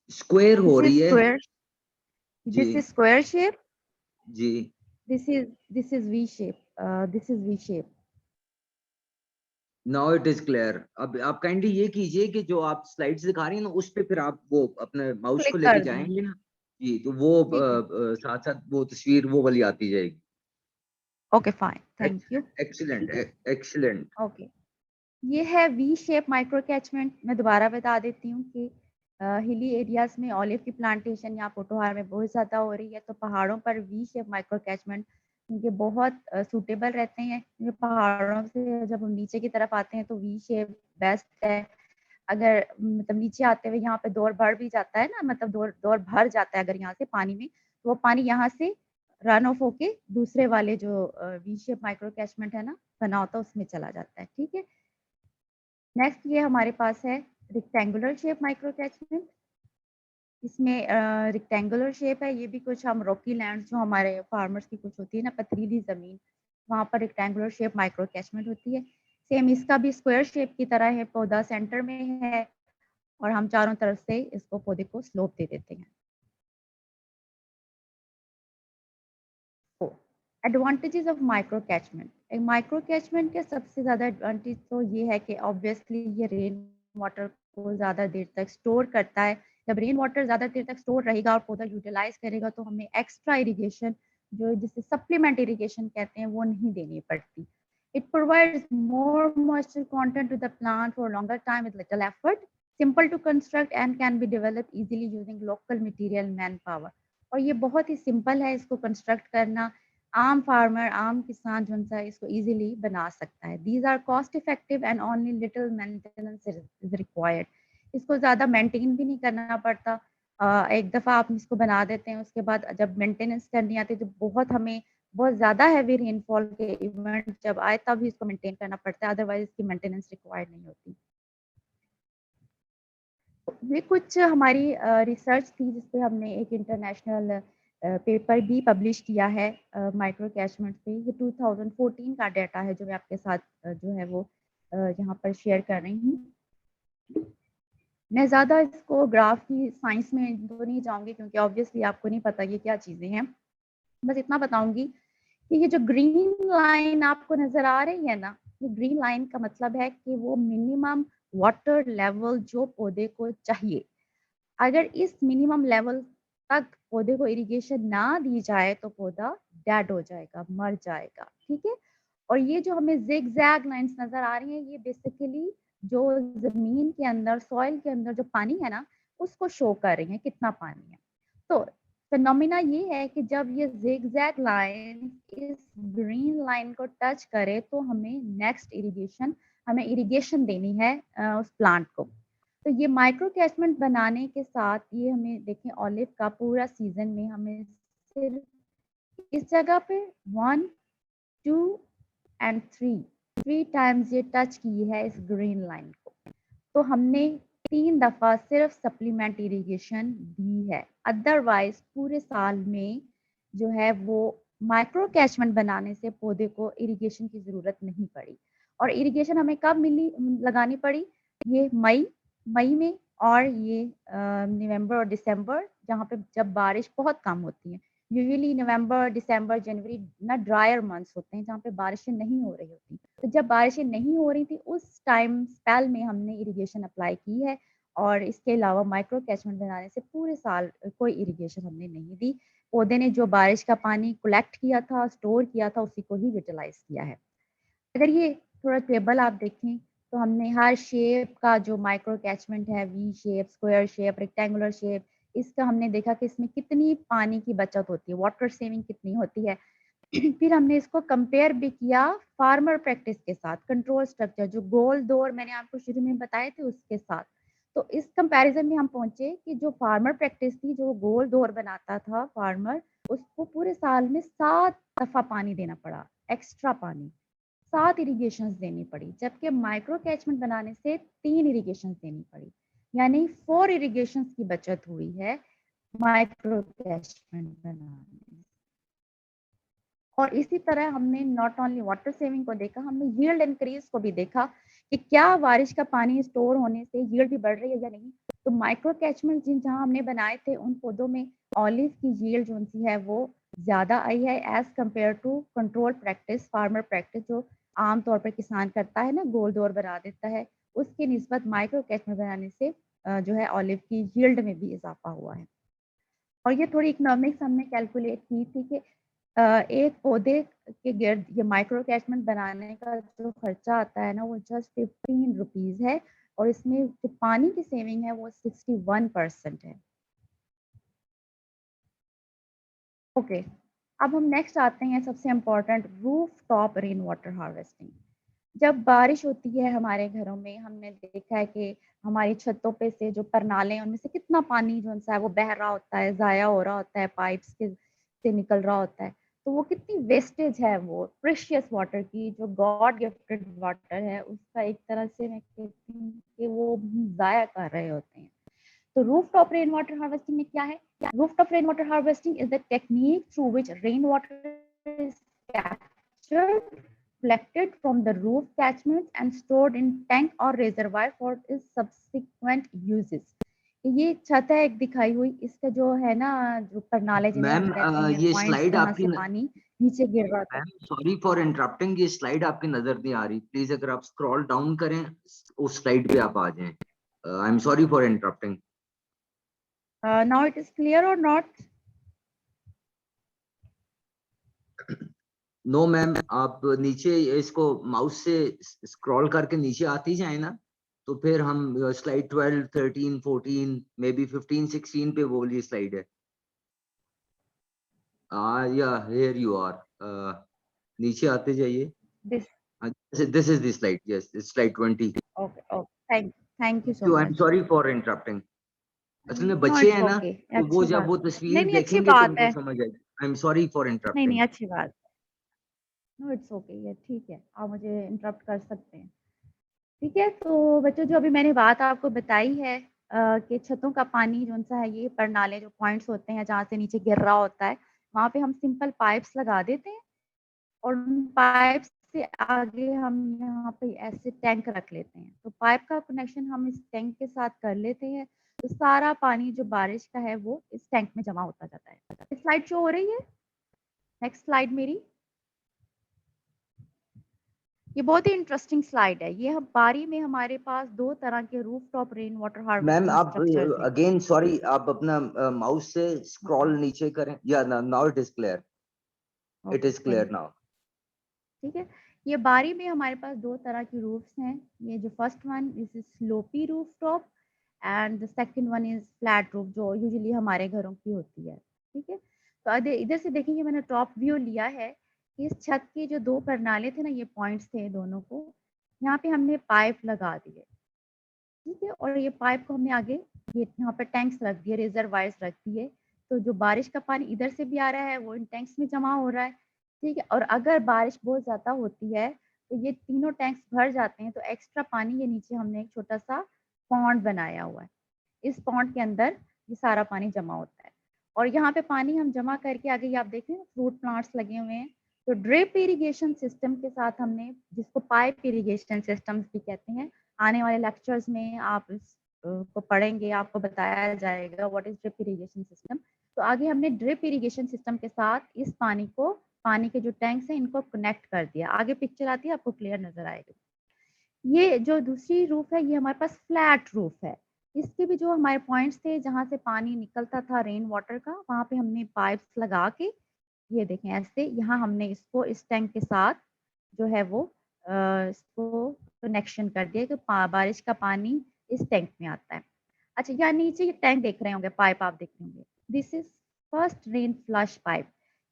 स्क्वायर हो दिस रही इज है। स्क्वायर, जी दिस इज स्क्वायर शेप, जी। This is V shape, this is V shape. Now it is clear. अब आप काइंडली ये कीजिए कि जो आप स्लाइड्स दिखा रही हैं ना उस पे फिर आप वो अपने माउस को क्लिक लेके कर दूंगी, जाएंगे ना जी, तो वो ठीक है, साथ साथ वो तस्वीर वो वाली आती जाएगी। Okay fine, thank you. Excellent ठीक है, एक्सीलेंट। ओके, ये है वी शेप माइक्रो कैचमेंट। मैं दोबारा बता देती हूँ कि हिली एरियाज में ऑलिव की प्लांटेशन यहाँ पोटोहार में बहुत ज़्यादा हो रही है, तो पहाड़ों पर वी शेप माइक्रो कैचमेंट क्योंकि बहुत सूटेबल रहते हैं, क्योंकि पहाड़ों से जब हम नीचे की तरफ आते हैं तो वी शेप बेस्ट है। अगर मतलब नीचे आते हुए यहाँ पे दौर भर भी जाता है ना, मतलब दौर दौर भर जाता है अगर यहाँ से पानी में, तो वो पानी यहाँ से रन ऑफ होके दूसरे वाले जो वी शेप माइक्रो कैचमेंट है ना बना होता है उसमें चला जाता है, ठीक है। नेक्स्ट ये हमारे पास है रेक्टेंगुलर शेप माइक्रो कैचमेंट। इसमें रेक्टेंगुलर शेप है, ये भी कुछ हम रॉकी लैंड जो हमारे फार्मर्स की कुछ होती है ना पथरीली ज़मीन, वहाँ पर रेक्टेंगुलर शेप माइक्रो कैचमेंट होती है। सेम इसका भी स्क्वायर शेप की तरह है, पौधा सेंटर में है और हम चारों तरफ से इसको पौधे को स्लोप दे देते हैं। एडवांटेजेस ऑफ माइक्रो कैचमेंट, एक माइक्रो कैचमेंट के सबसे ज़्यादा एडवांटेज तो ये है कि ऑब्वियसली ये रेन वाटर को ज़्यादा देर तक स्टोर करता है। जब रेन वाटर ज़्यादा देर तक स्टोर रहेगा और पौधा यूटिलाइज करेगा तो हमें एक्स्ट्रा इरिगेशन जो जिसे सप्लीमेंट इरिगेशन कहते हैं वो नहीं देनी पड़ती। It provides more moisture content to the plant for longer time with little effort, simple to construct and can be develop easily using local material man power. और ये बहुत ही सिंपल है इसको कंस्ट्रक्ट करना, आम फार्मर आम किसान जो सा इसको इजीली बना सकता है। These are cost effective and only little maintenance is required. इसको ज़्यादा मेंटेन भी नहीं करना पड़ता। एक दफ़ा आप इसको बना देते हैं उसके बाद जब मेंटेनेंस करनी आती है तो बहुत हमें बहुत ज़्यादा हैवी रेनफॉल के इवेंट जब आए तब ही इसको मेंटेन करना पड़ता है, अदरवाइज इसकी मेंटेनेंस रिक्वायर्ड नहीं होती। ये कुछ हमारी रिसर्च थी जिसपे हमने एक इंटरनेशनल पेपर भी पब्लिश किया है माइक्रो कैचमेंट पे। ये 2014 का डाटा है जो मैं आपके साथ जो है वो यहाँ पर शेयर कर रही हूँ। मैं ज़्यादा इसको ग्राफ की साइंस में तो नहीं जाऊँगी क्योंकि ऑब्वियसली आपको नहीं पता ये क्या चीज़ें हैं। बस इतना बताऊँगी कि ये जो ग्रीन लाइन आपको नज़र आ रही है ना, ये ग्रीन लाइन का मतलब है कि वो मिनिमम वाटर लेवल जो पौधे को चाहिए। अगर इस मिनिमम लेवल तक पौधे को इरिगेशन ना दी जाए तो पौधा डेड हो जाएगा, मर जाएगा, ठीक है। और ये जो हमें ज़िगज़ैग लाइन्स नज़र आ रही हैं ये बेसिकली जो ज़मीन के अंदर सॉइल के अंदर जो पानी है ना उसको शो कर रही हैं कितना पानी है। तो फिनोमिना ये है कि जब ये ज़िगज़ैग लाइन इस ग्रीन लाइन को टच करे तो हमें इरिगेशन देनी है उस प्लांट को। तो ये माइक्रो कैचमेंट बनाने के साथ ये हमें देखें ऑलिव का पूरा सीजन में हमें सिर्फ इस जगह पे 1, 2 एंड 3 टाइम्स ये टच की है इस ग्रीन लाइन को। तो हमने 3 दफ़ा सिर्फ सप्लीमेंट इरिगेशन दी है, अदरवाइज पूरे साल में जो है वो माइक्रो कैचमेंट बनाने से पौधे को इरिगेशन की ज़रूरत नहीं पड़ी। और इरिगेशन हमें कब लगानी पड़ी? ये मई में और ये नवंबर और दिसंबर जहाँ पे जब बारिश बहुत कम होती है। यूजुअली नवंबर, दिसंबर, जनवरी ना ड्रायर मंथ्स होते हैं जहाँ पे बारिशें नहीं हो रही होती। तो जब बारिशें नहीं हो रही थी उस टाइम स्पेल में हमने इरिगेशन अप्लाई की है और इसके अलावा माइक्रो कैचमेंट बनाने से पूरे साल कोई इरिगेशन हमने नहीं दी। पौधे ने जो बारिश का पानी कलेक्ट किया था, स्टोर किया था, उसी को ही यूटिलाइज़ किया है। अगर ये थोड़ा टेबल आप देखें तो हमने हर शेप का जो माइक्रो कैचमेंट है, V shape, square shape, rectangular shape, इसका हमने देखा कि इसमें कितनी पानी की बचत होती है, वाटर सेविंग कितनी होती है। फिर हमने इसको कंपेयर भी किया फार्मर प्रैक्टिस के साथ, कंट्रोल स्ट्रक्चर जो गोल दौर मैंने आपको शुरू में बताए थे उसके साथ। तो इस कंपैरिजन में हम पहुंचे कि जो फार्मर प्रैक्टिस थी, जो गोल दौर बनाता था फार्मर, उसको पूरे साल में 7 दफा पानी देना पड़ा, एक्स्ट्रा पानी 7 इरिगेशंस देनी पड़ी, जबकि माइक्रो कैचमेंट बनाने से 3 इरिगेशंस देनी पड़ी, यानी 4 इरिगेशंस की बचत हुई है माइक्रो कैचमेंट बनाने में। और इसी तरह हमने नॉट ओनली वाटर सेविंग को देखा, हमने यील्ड इंक्रीज को भी देखा कि क्या बारिश का पानी स्टोर होने से यील्ड भी बढ़ रही है या नहीं। तो माइक्रो कैचमेंट जहाँ हमने बनाए थे उन पौधों में ऑलिव की यील्ड जो सी है वो ज्यादा आई है as compare to control practice, farmer practice जो आमतौर पर किसान करता है ना, गोल दौर बना देता है, उसकी निस्बत माइक्रो कैचमेंट बनाने से जो है ऑलिव की यील्ड में भी इजाफा हुआ है। और ये थोड़ी इकोनॉमिक्स हमने कैलकुलेट की थी कि एक पौधे के गिर्द ये माइक्रो कैचमेंट बनाने का जो खर्चा आता है ना, वो जस्ट 15 रुपीज है, और इसमें जो पानी की सेविंग है वो 61% है। ओके, अब हम नेक्स्ट आते हैं सबसे important, roof top rain water harvesting. जब बारिश होती है हमारे घरों में, हमने देखा है कि हमारी छतों पे से जो परनाले हैं उनमें से कितना पानी जो है वो बह रहा होता है, ज़ाया हो रहा होता है, पाइप्स के से निकल रहा होता है। तो वो कितनी वेस्टेज है, वो प्रेशियस वाटर की, जो गॉड गिफ्टेड वाटर है, उसका एक तरह से मैं कहती हूँ कि वो ज़ाया कर रहे होते हैं। तो रूफटॉप रेन वाटर हार्वेस्टिंग में क्या है? Rooftop rain water harvesting is the technique through which rain water is captured, collected from the roof catchments and stored in tank or reservoir for its subsequent uses। ये छत है एक दिखाई हुई, इसका जो है ना, जो परनाले जिन्हें हम मैम कहते हैं, ये पॉइंट्स स्लाइड जहाँ आपकी से पानी नीचे गिर रहा था। मैम सॉरी फॉर इंटरप्टिंग, ये स्लाइड आपकी नजर नहीं आ रही, प्लीज अगर आप स्क्रॉल डाउन करें उस स्लाइड पे आप आ जाएं। I am sorry for interrupting. Now it is clear और नॉट? नो मैम, आप नीचे इसको माउस से स्क्रॉल करके नीचे आती जाए ना, तो फिर हम स्लाइड 12, 13, 14, मे बी 15, 16 पे वो वाली स्लाइड है। या हियर यू आर, नीचे आते जाइए। This this is the slide, yes slide 20। Okay okay, thank you so I am much. Sorry for interrupting. असल में नो बच्चे इट्स हैं ना, ओके, तो वो अच्छी जब बात। वो नहीं तस्वीर नहीं, अच्छी देखेंगे तो बात उनको है। समझ आएगी। आई एम सॉरी फॉर नहीं इंटरप्टिंग। नहीं, अच्छी बात। नो इट्स ओके, ये ठीक है, आप मुझे इंटरप्ट कर सकते हैं। ठीक है, तो बच्चों जो अभी मैंने बात आपको बताई है कि छतों का पानी जो सा है, ये परनाले जो पॉइंट्स होते हैं जहाँ से नीचे गिर रहा होता है, वहाँ पे हम सिंपल पाइप्स लगा देते हैं, और उन पाइप से आगे हम यहाँ पे ऐसे टैंक रख लेते हैं। तो पाइप का कनेक्शन हम इस टैंक के साथ कर लेते हैं, तो सारा पानी जो बारिश का है वो इस टैंक में जमा होता जाता है। स्लाइड शो हो रही है? नेक्स्ट स्लाइड मेरी। ये बहुत ही इंटरेस्टिंग स्लाइड है। ये हम बारी में हमारे पास 2 तरह के rooftop rain water ma'am harvesting आप स्ट्रक्चर्स हैं। अगेन सॉरी, आप अपना माउस से स्क्रॉल नीचे करें, या now it is clear, it okay, is thank clear you. Now. ठीक है, ये बारी में हमारे पास 2 तरह की रूफ्स हैं। ये जो first one this is sloppy rooftop, and the second one is flat roof, जो यूजुअली हमारे घरों की होती है। ठीक है, तो इधर से देखेंगे, मैंने टॉप व्यू लिया है। इस छत के जो 2 परनाले थे ना, ये पॉइंट्स थे दोनों को, यहाँ पे हमने पाइप लगा दिए। ठीक है, और ये पाइप को हमने आगे ये यहाँ पे टैंक्स रख दिए, रिजर्वायर्स रख दिए। तो जो बारिश का पानी इधर से भी आ रहा है वो इन टैंक्स में जमा हो रहा है। ठीक है, और अगर बारिश बहुत ज़्यादा होती है तो ये तीनों टैंक्स भर जाते हैं, तो एक्स्ट्रा पानी ये नीचे हमने एक छोटा सा पॉन्ड बनाया हुआ है। इस पॉन्ड के अंदर ये सारा पानी जमा होता है, और यहाँ पे पानी हम जमा करके आगे ये आप देख रहे हैं फ्रूट प्लांट्स लगे हुए हैं। तो ड्रिप इरिगेशन सिस्टम के साथ हमने, जिसको पाइप इरिगेशन सिस्टम्स भी कहते हैं, आने वाले लेक्चर्स में आप इस को पढ़ेंगे, आपको बताया जाएगा what is drip irrigation system. तो आगे हमने ड्रिप इरिगेशन सिस्टम के साथ इस पानी को, पानी के जो टैंक्स हैं इनको कनेक्ट कर दिया। आगे पिक्चर आती है, आपको क्लियर नजर आएगी। ये जो दूसरी रूफ है, ये हमारे पास फ्लैट रूफ है। इसके भी जो हमारे पॉइंट्स थे जहाँ से पानी निकलता था रेन वाटर का, वहाँ पे हमने पाइप्स लगा के, ये देखें ऐसे, यहाँ हमने इसको इस टैंक के साथ जो है वो इसको कनेक्शन कर दिया कि बारिश का पानी इस टैंक में आता है। अच्छा, यहाँ नीचे ये टैंक देख रहे होंगे, पाइप आप देख रहे होंगे, this is first rain flush pipe.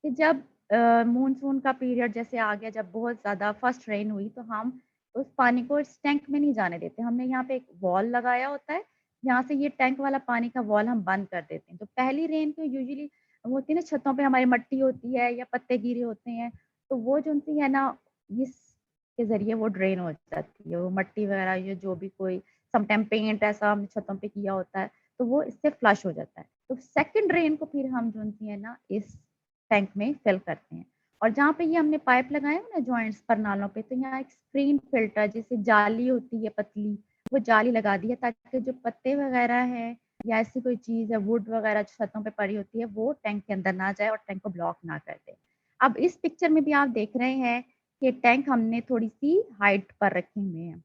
कि जब मानसून का पीरियड जैसे आ गया, जब बहुत ज्यादा फर्स्ट रेन हुई, तो हम उस पानी को इस टैंक में नहीं जाने देते। हमने यहाँ पे एक वॉल लगाया होता है, यहाँ से ये टैंक वाला पानी का वॉल हम बंद कर देते हैं। तो पहली रेन तो यूजुअली होती है ना, छतों पे हमारी मट्टी होती है या पत्ते गिरे होते हैं, तो वो जो उनकी है ना, इस के ज़रिए वो ड्रेन हो जाती है। वो मट्टी वगैरह, ये जो भी कोई समटाइम पेंट ऐसा हमने छतों पे किया होता है, तो वो इससे फ्लश हो जाता है। तो सेकंड ड्रेन को फिर हम जो है ना, इस टैंक में फिल करते हैं। और जहाँ पे ये हमने पाइप लगाए हैं ना जॉइंट्स पर, नालों पे, तो यहाँ एक स्क्रीन फिल्टर जैसे जाली होती है पतली, वो जाली लगा दी है ताकि जो पत्ते वगैरह हैं या ऐसी कोई चीज़ है, वुड वगैरह जो छतों पे पड़ी होती है, वो टैंक के अंदर ना जाए और टैंक को ब्लॉक ना कर दे। अब इस पिक्चर में भी आप देख रहे हैं कि टैंक हमने थोड़ी-सी हाइट पर रखे हुए हैं।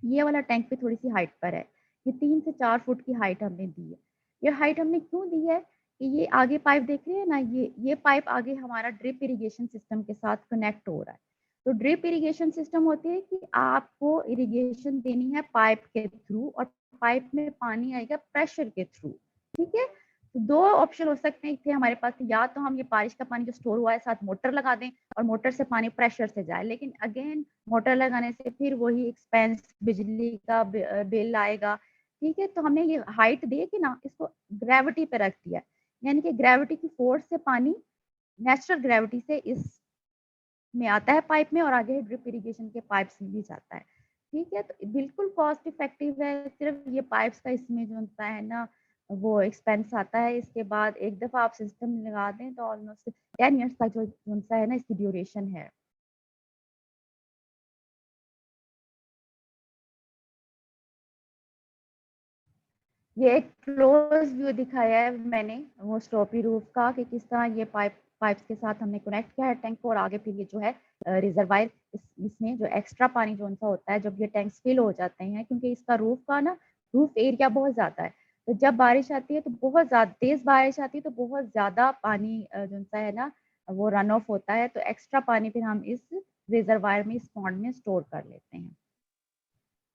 ये वाला टैंक भी थोड़ी-सी हाइट पर है। ये 3 से 4 फुट की हाइट हमने दी है। ये हाइट हमने क्यों दी है कि ये आगे पाइप देख रहे हैं ना, ये पाइप आगे हमारा ड्रिप इरिगेशन सिस्टम के साथ कनेक्ट हो रहा है। तो ड्रिप इरिगेशन सिस्टम होती है कि आपको इरिगेशन देनी है पाइप के थ्रू, और पाइप में पानी आएगा प्रेशर के थ्रू, ठीक है? तो 2 ऑप्शन हो सकते हैं थे हमारे पास, या तो हम ये बारिश का पानी जो स्टोर हुआ है साथ मोटर लगा दें और मोटर से पानी प्रेशर से जाए, लेकिन अगेन मोटर लगाने से फिर वही एक्सपेंस, बिजली का बिल आएगा, ठीक है? तो हमने ये हाइट दे के ना इसको ग्रेविटी पे रख दिया, यानी कि ग्रेविटी की फोर्स से पानी नेचुरल ग्रेविटी से इस में आता है पाइप में, और आगे ड्रिप इरिगेशन के पाइप्स में भी जाता है, ठीक है? तो बिल्कुल कॉस्ट इफेक्टिव है, सिर्फ ये पाइप्स का इसमें जो होता है ना, वो एक्सपेंस आता है। इसके बाद एक दफ़ा आप सिस्टम लगा दें तो ऑलमोस्ट 10 इयर्स तक जो उनका है ना, इसकी ड्यूरेशन है। ये एक क्लोज़ व्यू दिखाया है मैंने वो स्ट्रॉबेरी रूफ का, कि किस तरह ये पाइप्स के साथ हमने कनेक्ट किया है टैंक को, और आगे फिर ये जो है रिजर्वायर, इसमें जो एक्स्ट्रा पानी जो उनका होता है जब ये टैंक्स फिल हो जाते हैं, क्योंकि इसका रूफ का ना, रूफ एरिया बहुत ज़्यादा है। तो जब बारिश आती है तो बहुत ज़्यादा तेज़ बारिश आती है, तो बहुत ज़्यादा पानी जो उनका है ना, वो रन ऑफ होता है। तो एक्स्ट्रा पानी फिर हम इस रिजर्वायर में, इस पॉन्ड में स्टोर कर लेते हैं।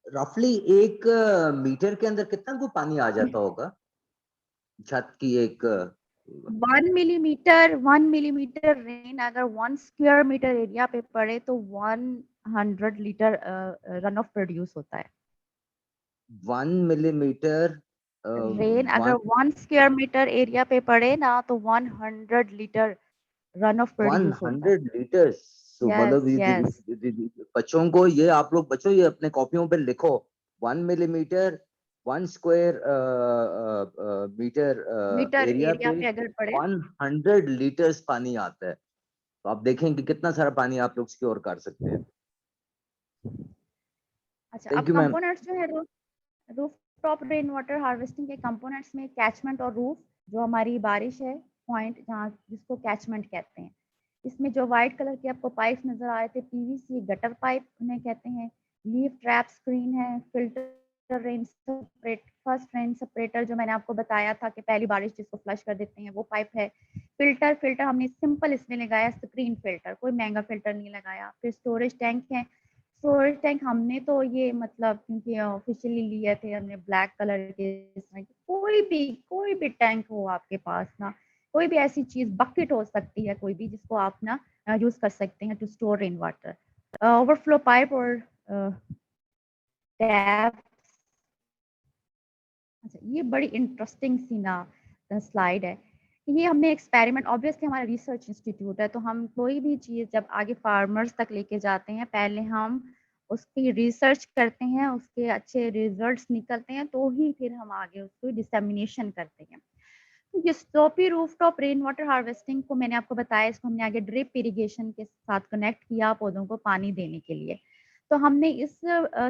रफली 1 मीटर के अंदर कितना को पानी आ जाता होगा? छत की एक 1 मिलीमीटर रेन अगर 1 स्क्वायर मीटर एरिया पे पड़े तो 100 लीटर रन ऑफ प्रोड्यूस होता है। 1 मिलीमीटर रेन अगर 1 स्क्वायर मीटर एरिया पे पड़े ना तो 100 लीटर रन ऑफ प्रोड्यूस होता है। 100 लीटर्स। तो मतलब यस, यस। बच्चों को ये, आप लोग बच्चों ये अपने कॉपियों पे लिखो, 1 millimetre 1 square metre metre area area पे पे अगर पड़े। 100 लीटर्स पानी आता है। तो आप देखें कि कितना सारा पानी आप लोग स्टोर कर सकते हैं। अच्छा, थैंक अब यू मैम। कंपोनेंट्स जो है रूफटॉप रेन वाटर हार्वेस्टिंग के कंपोनेंट्स में कैचमेंट और रूफ, जो हमारी बारिश है, पॉइंट जहाँ जिसको कैचमेंट कहते हैं। इसमें जो व्हाइट कलर के आपको पाइप नजर आ रहे थे, पीवीसी गटर पाइप उन्हें कहते हैं। लीफ ट्रैप स्क्रीन है, filter rain separate, first rain separator जो मैंने आपको बताया था कि पहली बारिश जिसको फ्लश कर देते हैं, वो पाइप है। फिल्टर हमने सिंपल इसमें लगाया, स्क्रीन फिल्टर, कोई महंगा फिल्टर नहीं लगाया। फिर स्टोरेज टैंक है। स्टोरेज टैंक हमने तो ये मतलब क्योंकि ऑफिशियली लिए थे हमने ब्लैक कलर के, इसमें कोई भी टैंक हो आपके पास ना, कोई भी ऐसी चीज, बकेट हो सकती है कोई भी, जिसको आप ना यूज कर सकते हैं to store rain water. Overflow pipe और टैप। अच्छा, ये बड़ी इंटरेस्टिंग सी ना स्लाइड है। ये हमने एक्सपेरिमेंट, ऑब्वियसली हमारा रिसर्च इंस्टीट्यूट है, तो हम कोई भी चीज़ जब आगे फार्मर्स तक लेके जाते हैं, पहले हम उसकी रिसर्च करते हैं, उसके अच्छे रिजल्ट्स निकलते हैं, तो ही फिर हम आगे उसको डिसेमिनेशन करते हैं। तो ये stoppie rooftop rain water harvesting को मैंने आपको बताया, इसको हमने आगे ड्रिप इरिगेशन के साथ कनेक्ट किया पौधों को पानी देने के लिए। तो हमने इस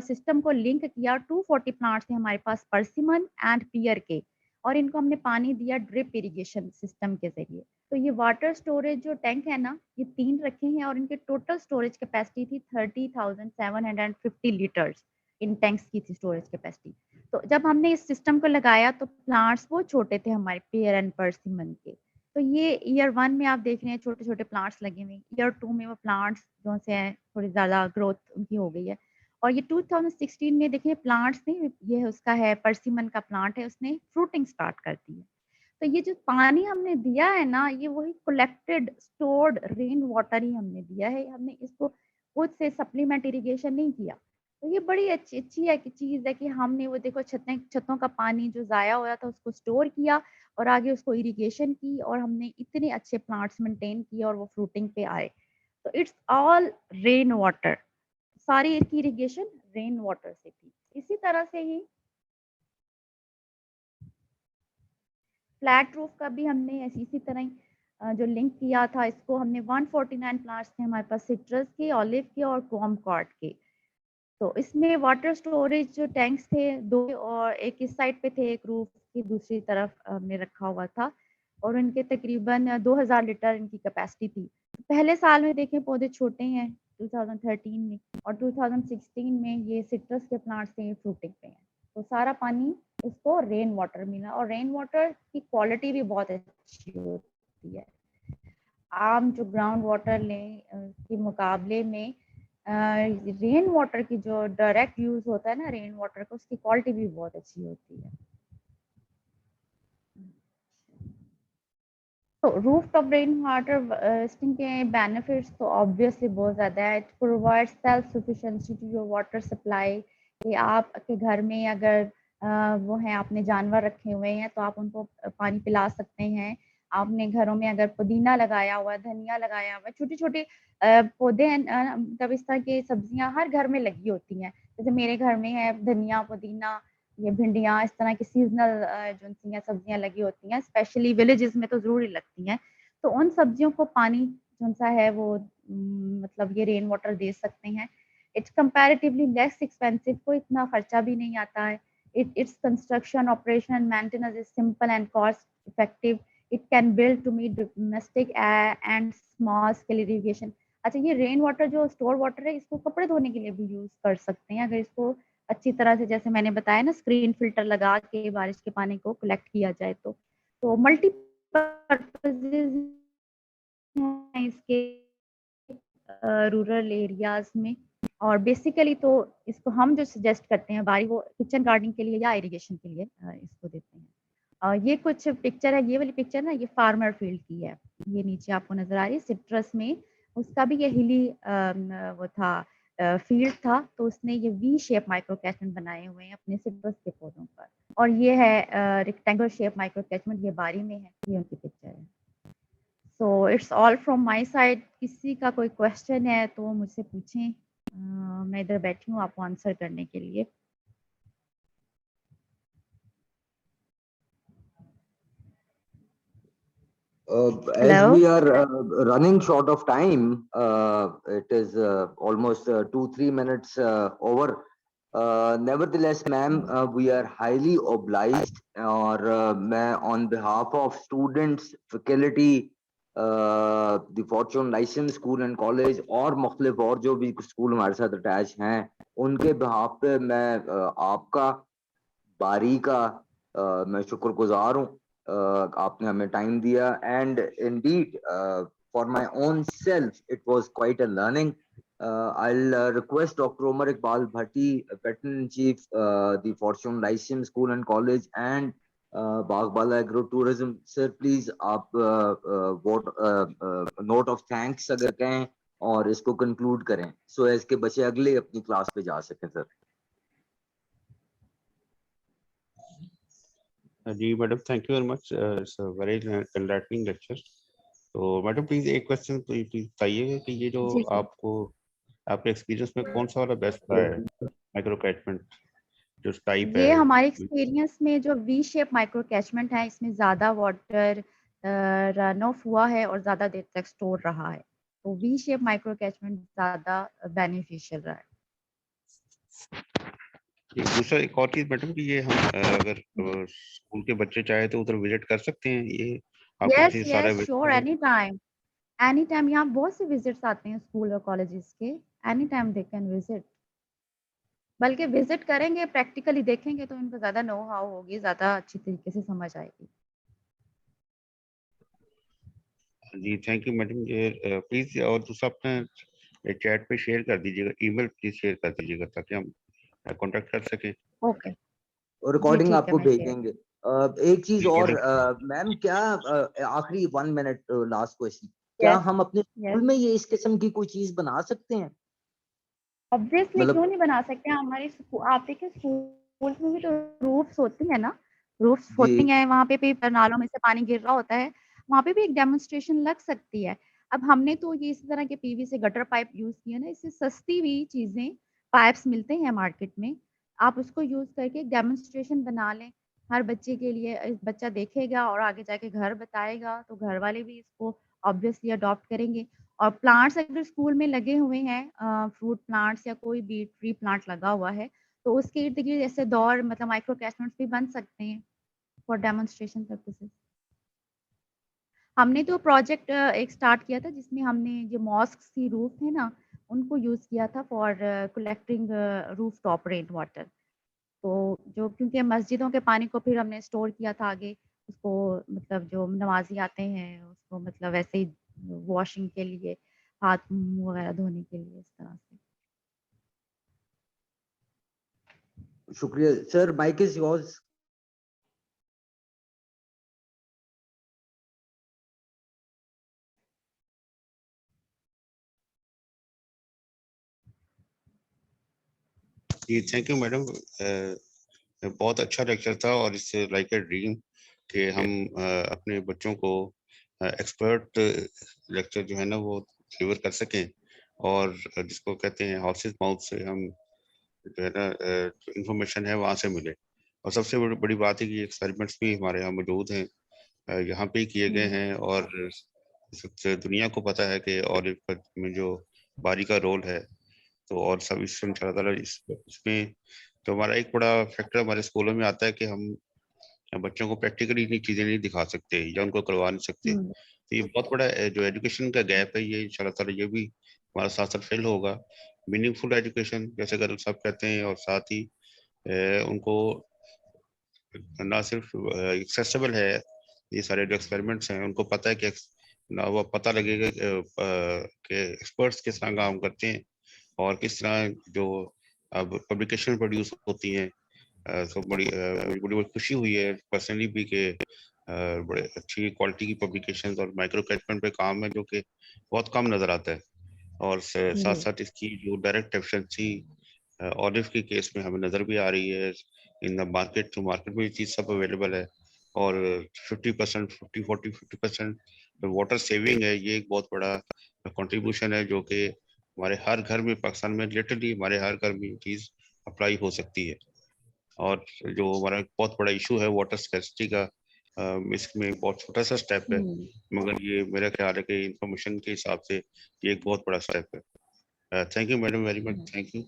सिस्टम को लिंक किया, 240 प्लांट्स थे हमारे पास पर्सिमन एंड पियर के, और इनको हमने पानी दिया ड्रिप इरिगेशन सिस्टम के जरिए। तो ये वाटर स्टोरेज जो टैंक है ना, ये 3 रखे हैं, और इनके टोटल स्टोरेज कैपेसिटी थी 30,750 लीटर्स। इन टैंक्स की थी स्टोरेज कैपेसिटी। तो जब हमने इस सिस्टम को लगाया तो प्लांट्स वो छोटे थे हमारे पेयर एंड पर्सिमन के। तो ये ईयर 1 में आप देख रहे हैं छोटे-छोटे प्लांट्स लगे हुए हैं। ईयर 2 में वो प्लांट्स जो से हैं थोड़ी ज़्यादा ग्रोथ उनकी हो गई है। और ये 2016 में देखिए प्लांट्स ने, ये उसका है परसिमन का प्लांट है, उसने फ्रूटिंग स्टार्ट कर दी है। तो ये जो पानी हमने दिया है ना, ये वही कलेक्टेड स्टोर्ड रेन वाटर ही हमने दिया है, हमने इसको खुद से सप्लीमेंट इरिगेशन नहीं किया। तो ये बड़ी अच्छी अच्छी है कि चीज़ है कि हमने वो देखो छतों का पानी जो ज़ाया हो रहा था उसको स्टोर किया और आगे उसको इरिगेशन की और हमने इतने अच्छे प्लांट्स मेंटेन किए और वो फ्रूटिंग पे आए। तो इट्स ऑल रेन वाटर, सारी इसकी इरिगेशन रेन वाटर से थी। इसी तरह से ही फ्लैट रूफ का भी हमने इसी तरह ही जो लिंक किया था, इसको हमने 149 प्लांट्स थे हमारे पास, सिट्रस के, ऑलिव के और कॉर्ड के। तो इसमें वाटर स्टोरेज जो टैंक्स थे 2, और एक इस साइड पे थे, एक रूफ की दूसरी तरफ हमने रखा हुआ था, और इनके तकरीबन 2000 लीटर इनकी कैपेसिटी थी। पहले साल में देखें पौधे छोटे हैं 2013 में, और 2016 में ये सिट्रस के प्लांट्स थे, फ्रूटिंग पे हैं। तो सारा पानी इसको रेन वाटर मिला, और रेन वाटर की क्वालिटी भी बहुत अच्छी होती है। आम जो ग्राउंड वाटर लें के मुकाबले में रेन वाटर की जो डायरेक्ट यूज होता है ना रेन वाटर का, उसकी क्वालिटी भी बहुत अच्छी होती है। तो roof top rain water harvesting के बेनिफिट्स तो ऑब्वियसली बहुत ज़्यादा है। It provide self sufficiency to your water supply, कि आपके घर में अगर वो हैं, आपने जानवर रखे हुए हैं तो आप उनको पानी पिला सकते हैं। आपने घरों में अगर पुदीना लगाया हुआ है, धनिया लगाया हुआ है, छोटे छोटे पौधे हैं, मतलब इस तरह की सब्जियां हर घर में लगी होती हैं। जैसे मेरे घर में है धनिया, पुदीना, ये भिंडियाँ, इस तरह की सीज़नल जो सी सब्जियाँ लगी होती हैं, स्पेशली विलेजेस में तो ज़रूर ही लगती हैं। तो उन सब्जियों को पानी जो-सा है वो मतलब ये रेन वाटर दे सकते हैं। इट्स कंपैरेटिवली लेस एक्सपेंसिव, कोई इतना खर्चा भी नहीं आता है। Its construction, operation and maintenance is simple and cost effective. It can build to meet domestic and small scale irrigation. अच्छा, ये रेन वाटर जो स्टोर वाटर है, इसको कपड़े धोने के लिए भी यूज़ कर सकते हैं, अगर इसको अच्छी तरह से, जैसे मैंने बताया ना, स्क्रीन फिल्टर लगा के बारिश के पानी को कलेक्ट किया जाए तो मल्टीपर्पजेज़ हैं इसके रूरल एरियाज़ में। और बेसिकली तो इसको हम जो सजेस्ट करते हैं बारी, वो किचन गार्डनिंग के लिए या इरिगेशन के लिए इसको देते हैं। ये कुछ पिक्चर है, ये वाली पिक्चर ना ये फार्मर फील्ड की है। ये नीचे आपको नज़र आ रही है सिट्रस में, उसका भी ये हिली वो था फील्ड था, तो उसने ये वी शेप माइक्रो कैचमेंट बनाए हुए हैं अपने सिट्रस के पौधों पर। और ये है रेक्टेंगल शेप माइक्रो कैचमेंट, ये बारी में है, ये उनकी पिक्चर है। So it's all from my side. किसी का कोई क्वेश्चन है तो मुझसे पूछें, मैं इधर बैठी हूँ आपको आंसर करने के लिए। As hello. we are running short of time, it is almost 2-3 minutes over. Nevertheless, ma'am, we are highly obliged, और मैं on behalf of students, faculty, the Fortune License School and College और मुख्तलिफ और जो भी स्कूल हमारे साथ अटैच हैं, उनके behalf पे मैं आपका, बारी का मैं शुक्रगुजार हूँ। आपने हमें टाइम दिया, and Indeed for my own self it was quite a learning. I'll request Dr. Omar Iqbal Bhatti, Veteran in Chief, the Fortune License School and College and Baghbala Agro Tourism. Sir, please आप नोट ऑफ थैंक्स अगर कहें और इसको कंक्लूड करें, सो एज के बच्चे अगले अपनी क्लास पे जा सकें। सर जी madam, thank you very much, it's a very enlightening lecture. तो मैडम प्लीज एक क्वेश्चन प्लीज बताइए कि ये जो जी जी। आपको आपके एक्सपीरियंस में कौन सा वाला बेस्ट रहा है माइक्रो कैचमेंट जो टाइप ये है? हमारे एक्सपीरियंस में जो वी शेप माइक्रो कैचमेंट है, इसमें ज़्यादा वाटर रन ऑफ हुआ है और ज़्यादा देर तक स्टोर रहा है, तो वी शेप माइक्रो कैचमेंट ज़्यादा बेनिफिशियल रहा है। दूसरा एक और चीज मैडम कि ये हम अगर स्कूल के बच्चे चाहे तो उधर विजिट कर सकते हैं, ये आपके यस पास सारा यस श्योर, एनी टाइम यहाँ बहुत से विजिट्स आते हैं स्कूल और कॉलेजेस के, any time they can visit. बल्कि विजिट करेंगे, प्रैक्टिकली देखेंगे तो इनको ज़्यादा नो हाउ होगी, ज़्यादा अच्छी तरीके से समझ आएगी। जी थैंक यू मैडम। ये प्लीज और दूसरा अपना चैट पे शेयर कर दीजिएगा, ईमेल प्लीज शेयर कर दीजिएगा ताकि हम कांटेक्ट कर सकें। ओके और जी रिकॉर्डिंग ठीक है, आपको मैं शेयर भेजेंगे। एक चीज और रिकॉर्डिंग मैम, क्या आखिरी 1 मिनट लास्ट क्वेश्चन, क्या यस हम अपने यस स्कूल में ये इस किस्म की कोई चीज बना सकते हैं? ऑब्वियसली क्यों मतलब नहीं बना सकते हैं। हमारे आप देखिए स्कूल में भी तो रूफ्स होती है ना, रूफ्स जी, होती हैं, वहाँ पे भी नालों में से पानी गिर रहा होता है, वहाँ पे भी एक डेमोन्स्ट्रेशन लग सकती है। अब हमने तो ये इसी तरह के पीवीसी गटर पाइप यूज़ किए ना, इससे सस्ती हुई चीज़ें, पाइप्स मिलते हैं मार्केट में, आप उसको यूज़ करके एक डेमोन्स्ट्रेशन बना लें, हर बच्चे के लिए। बच्चा देखेगा और आगे जाके घर बताएगा, तो घर वाले भी इसको ऑब्वियसली अडॉप्ट करेंगे। और प्लांट्स अगर स्कूल में लगे हुए हैं, फ्रूट प्लांट्स या कोई भी ट्री प्लांट लगा हुआ है, तो उसके इर्द-गिर्द ऐसे दौर मतलब माइक्रो कैचमेंट्स भी बन सकते हैं फॉर डेमोन्स्ट्रेशन पर्पसेस। हमने तो प्रोजेक्ट एक स्टार्ट किया था जिसमें हमने जो मॉस्क्स की रूफ थे ना, उनको यूज़ किया था for collecting roof top rain water. तो जो क्योंकि मस्जिदों के पानी को फिर हमने स्टोर किया था आगे, उसको मतलब जो नमाज़ी आते हैं उसको मतलब वैसे ही वॉशिंग के लिए, हाथ-मुँह वगैरह धोने के लिए, इस तरह से। शुक्रिया सर, माइक इज योर्स। जी थैंक यू मैडम। बहुत अच्छा लेक्चर था और इससे लाइक ए ड्रीम कि हम अपने बच्चों को एक्सपर्ट लेक्चर जो है ना वो डिलीवर कर सकें, और जिसको कहते हैं हॉर्सेस माउथ से हम जो है ना इंफॉर्मेशन है वहाँ से मिले। और सबसे बड़ी बड़ी बात है कि एक्सपेरिमेंट्स भी हमारे यहाँ मौजूद हैं, यहाँ पे ही किए गए हुँ। हैं, और सबसे दुनिया को पता है कि ऑलिव में जो बारी का रोल है। तो और सब इसमें इंशाल्लाह इसमें तो हमारा एक बड़ा फैक्टर हमारे स्कूलों में आता है कि हम बच्चों को प्रैक्टिकली इतनी चीजें नहीं दिखा सकते या उनको करवा नहीं सकते। हुँ, तो ये बहुत बड़ा जो एजुकेशन का गैप है, ये इंशाल्लाह ताला ये भी हमारा साथ साथ फिल होगा। मीनिंगफुल एजुकेशन जैसे अगर सब कहते हैं, और साथ ही उनको ना सिर्फ एक्सेसिबल है, ये सारे जो एक्सपेरिमेंट्स हैं उनको पता है कि ना वो पता लगेगा कि एक्सपर्ट्स किस तरह काम करते हैं और किस तरह जो अब पब्लिकेशन प्रोड्यूस होती हैं। तो बड़ी बड़ी खुशी हुई है पर्सनली भी कि बड़े अच्छी क्वालिटी की पब्लिकेशंस और माइक्रो कैचमेंट पे काम है जो कि बहुत कम नजर आता है। और साथ जी। साथ इसकी जो डायरेक्ट एफिशिएंसी ऑलिव के केस में हमें नजर भी आ रही है। इन द मार्केट, तो मार्केट में ये चीज सब अवेलेबल है। और 50%, 50-40-50% वाटर सेविंग है, ये एक बहुत बड़ा कंट्रीब्यूशन है जो कि हमारे हर घर में, पाकिस्तान में लिटरली हमारे हर घर में ये चीज अप्लाई हो सकती है। और जो हमारा एक बहुत बड़ा इशू है वाटर स्कैर्सिटी का, इसमें बहुत छोटा सा स्टेप है, हुँ, मगर ये मेरा ख्याल है कि इंफॉर्मेशन के हिसाब से ये एक बहुत बड़ा स्टेप है। Thank you madam, very much hmm. Thank you.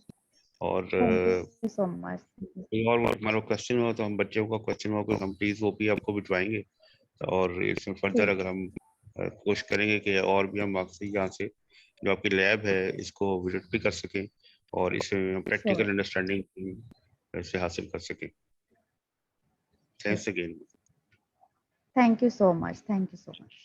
और थैंक यू सो मच। कोई और हमारा क्वेश्चन हो तो हम बच्चों का क्वेश्चन हो तो हम प्लीज वो भी आपको भिजवाएंगे। और इसमें फर्दर ठीक। अगर हम कोशिश करेंगे कि और भी हम आपसे यहाँ से जो आपकी लैब है इसको विजिट भी कर सकें और इसमें हम श्योर, प्रैक्टिकल अंडरस्टैंडिंग से हासिल कर सकें। Sure. Thanks again. Thank you so much, thank you so much.